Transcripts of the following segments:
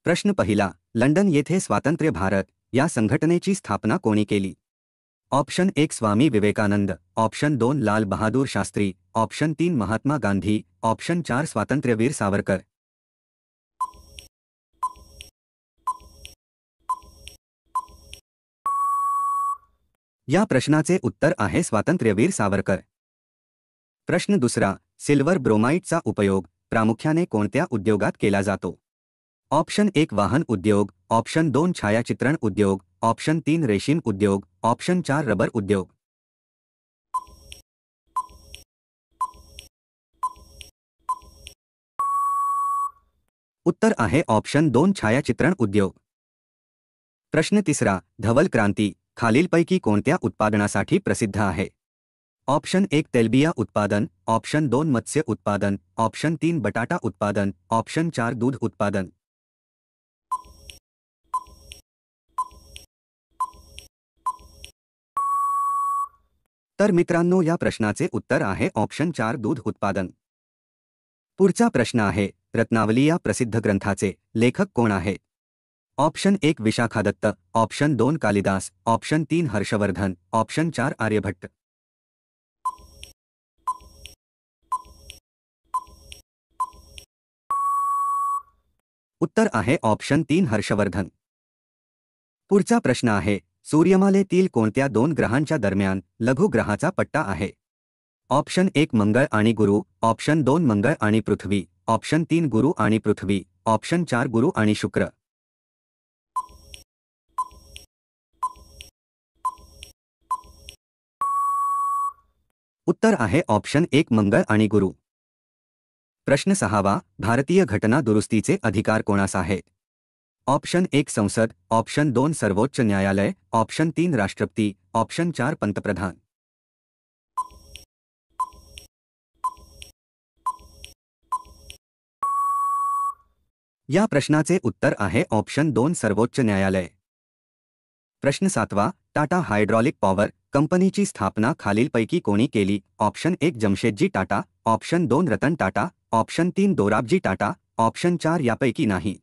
प्रश्न पहिला, लंडन येथे स्वातंत्र्य भारत या संघटनेची स्थापना कोणी केली? Option 1 Swami Vivekananda, option 2 Lal Bahadur Shastri, option 3 Mahatma Gandhi, option 4 स्वातंत्र्यवीर सावरकर. या प्रश्नाचे उत्तर आहे स्वातंत्र्यवीर सावरकर. प्रश्न दुसरा, सिल्वर ब्रोमाइडचा उपयोग प्रामुख्याने कोणत्या उद्योगात केला जातो? ऑप्शन 1 वाहन उद्योग, ऑप्शन 2 छायाचित्रण उद्योग, ऑप्शन 3 रेशीम उद्योग, ऑप्शन 4 रबर उद्योग. उत्तर आहे ऑप्शन 2 छायाचित्रण उद्योग. प्रश्न तिसरा, धवल क्रांती खालीलपैकी कोणत्या उत्पादनासाठी प्रसिद्ध आहे? ऑप्शन 1 तेलबिया उत्पादन, ऑप्शन 2 मत्स्य उत्पादन, ऑप्शन 3 बटाटा उत्पादन, ऑप्शन 4 दूध उत्पादन. तर मित्रांनो, या प्रश्नाचे उत्तर आहे ऑप्शन 4 दूध उत्पादन. पुढचा प्रश्न आहे, रत्नावली या प्रसिद्ध ग्रंथाचे लेखक कोण आहे? Option 1 Vishakhadatta, option 2 Kalidasa, option 3 Harshavardhana, option 4 Aryabhata. उत्तर आहे ऑप्शन 3 हर्षवर्धन. पुढचा प्रश्न आहे, सूर्यमालेतील कोणत्या 2 ग्रहांच्या दरम्यान लघुग्रहाचा पट्टा आहे? ऑप्शन 1 मंगळ आणि गुरु, ऑप्शन 2 मंगळ आणि पृथ्वी, ऑप्शन 3 गुरु आणि पृथ्वी, ऑप्शन 4 गुरु आणि शुक्र. उत्तर आहे ऑप्शन 1 मंगळ आणि गुरु. प्रश्न 6वा, भारतीय घटना दुरुस्तीचे अधिकार कोणास आहे? ऑप्शन 1 संसद, ऑप्शन 2 सर्वोच्च न्यायालय, ऑप्शन 3 राष्ट्रपती, ऑप्शन 4 पंतप्रधान. या प्रश्नाचे उत्तर आहे ऑप्शन 2 सर्वोच्च न्यायालय. प्रश्न 7वा, टाटा हायड्रॉलिक पॉवर कंपनीची स्थापना खालीलपैकी कोणी केली? Option 1 Jamshedji Tata, option 2 Ratan Tata, option 3 Dorabji Tata, option 4 यापैकी नाही.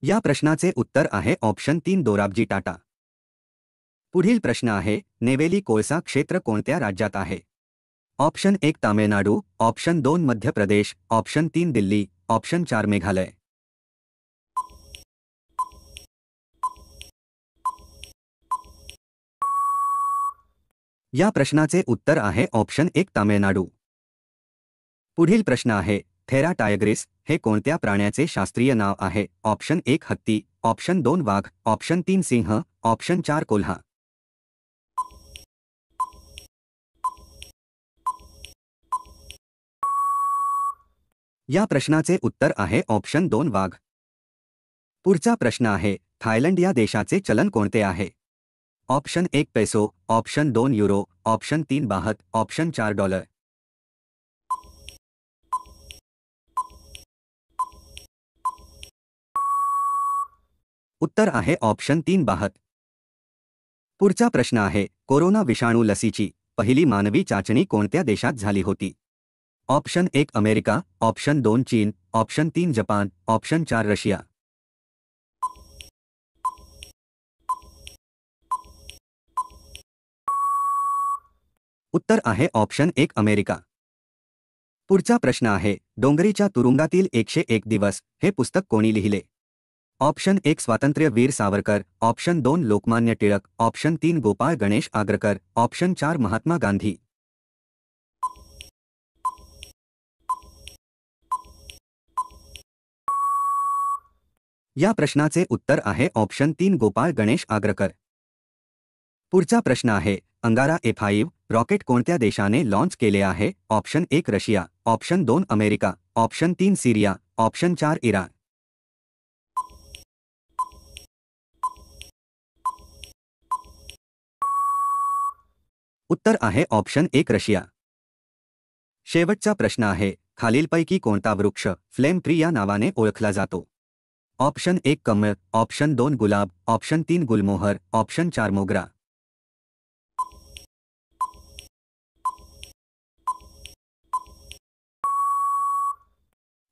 या प्रश्नाचे उत्तर आहे ऑप्शन 3 दोराबजी टाटा. पुढील प्रश्न आहे, नेवेली कोळसा क्षेत्र कोणत्या राज्यात आहे? Option 1 Tamil Nadu, option 2 Madhya Pradesh, option 3 Delhi, option 4 Meghalaya. या प्रश्नाचे उत्तर आहे ऑप्शन 1 तामिळनाडू. पुढील प्रश्न आहे, थेरा टायग्रिस हे कोणत्या प्राण्याचे शास्त्रीय नाव आहे? ऑप्शन 1 हत्ती, ऑप्शन 2 वाघ, ऑप्शन 3 सिंह, ऑप्शन 4 कोल्हा. या प्रश्नाचे उत्तर आहे ऑप्शन 2 वाघ. पुढचा प्रश्न आहे, थायलंड या देशाचे चलन कोणते आहे? Option 1 peso, option 2 euro, option 3 baht, option 4 dollar. उत्तर आहे ऑप्शन 3 बाहत. पुढचा प्रश्न आहे, कोरोना विषाणू लसीची पहिली मानवी चाचणी कोणत्या देशात झाली होती? ऑप्शन 1 अमेरिका, ऑप्शन 2 चीन, ऑप्शन 3 जपान, ऑप्शन 4 रशिया. उत्तर आहे ऑप्शन 1 अमेरिका. पुढचा प्रश्न आहे, डोंगरीच्या तुरुंगातील 101 दिवस हे पुस्तक कोणी लिहिले? ऑप्शन 1 स्वातंत्र्यवीर Savarkar, option 2 Lokmanya Tilak, option 3 Gopal Ganesh Agarkar, option 4 Mahatma Gandhi. या प्रश्नाचे उत्तर आहे ऑप्शन 3 गोपाळ गणेश आगरकर. पुढचा प्रश्न आहे, अंगारा F5 रॉकेट कोणत्या देशाने लॉन्च केले आहे? Option 1 Russia, option 2 America, option 3 सिरिया, ऑप्शन 4 इराण. उत्तर आहे ऑप्शन 1 रशिया. शेवटचा प्रश्न आहे, खालीलपैकी कोणता वृक्ष फ्लेम ट्री या नावाने ओळखला जातो? ऑप्शन 1 कमळ, ऑप्शन 2 गुलाब, ऑप्शन 3 गुलमोहर, ऑप्शन 4 मोगरा.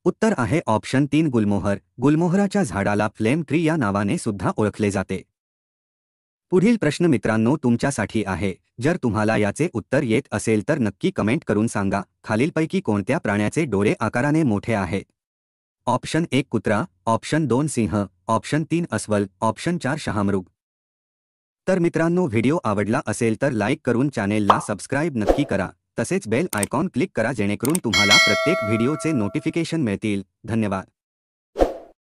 उत्तर आहे ऑप्शन 3 गुलमोहर. गुलमोहराच्या झाडाला फ्लेम ट्री या नावाने सुद्धा ओळखले जाते. पुढील प्रश्न मित्रांनो तुमच्यासाठी आहे. जर तुम्हाला याचे उत्तर येत असेल तर नक्की कमेंट करून सांगा. खालीलपैकी कोणत्या प्राण्याचे डोळे आकाराने मोठे आहेत? ऑप्शन 1 कुत्रा, ऑप्शन 2 सिंह, ऑप्शन 3 अस्वल, ऑप्शन 4 शहामृग. तर मित्रांनो व्हिडिओ आवडला असेल तर लाईक करून चॅनेलला सबस्क्राईब नक्की करा. तसेच बेल आयकॉन क्लिक करा जेणेकरून तुम्हाला प्रत्येक व्हिडिओचे नोटिफिकेशन मिळतील. धन्यवाद.